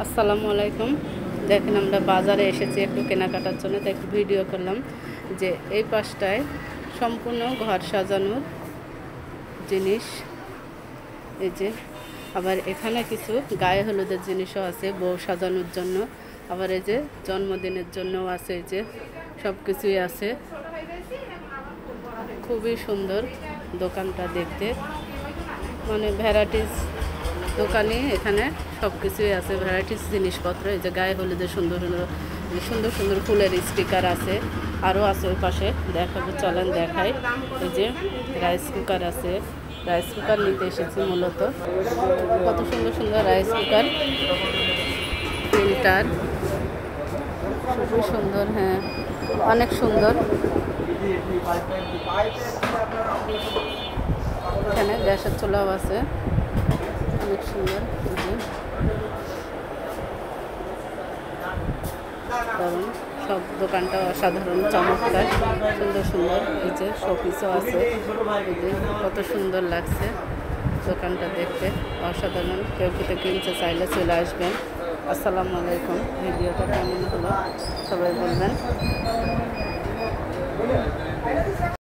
আসসালামু আলাইকুম। দেখেন আমরা বাজারে এসেছি একটু কেনাকাটার জন্য, তাই একটু ভিডিও করলাম যে এই পাশটায় সম্পূর্ণ ঘর সাজানোর জিনিস। এই যে আবার এখানে কিছু গায়ে হলুদের জিনিসও আছে বউ সাজানোর জন্য, আবার এই যে জন্মদিনের জন্যও আছে। এই যে সব কিছুই আছে, খুবই সুন্দর দোকানটা দেখতে, মানে ভ্যারাইটিস দোকানে এখানে সব কিছুই আছে, ভ্যারাইটিস জিনিসপত্র। এই যে গায়ে হলুদের সুন্দর সুন্দর সুন্দর ফুলের স্টিকার আছে, আরও আছে ওই পাশে, দেখাবো চলেন দেখাই। এই যে রাইস কুকার আছে, রাইস কুকার নিতে এসেছি মূলত। কত সুন্দর সুন্দর রাইস কুকার, ফিল্টার, খুবই সুন্দর, হ্যাঁ অনেক সুন্দর। এখানে গ্যাসের চুলাও আছে, অনেক সুন্দর। দারুণ, সব দোকানটা অসাধারণ চমৎকার, সুন্দর সুন্দর। এই যে শোপিসও আছে, এই যে কত সুন্দর লাগছে দোকানটা দেখতে, অসাধারণ। কেউ কেটে কিনতে চাইলে চলে আসবেন। আসসালামু আলাইকুম। ভিডিওটা কেমন হলো সবাই বলবেন।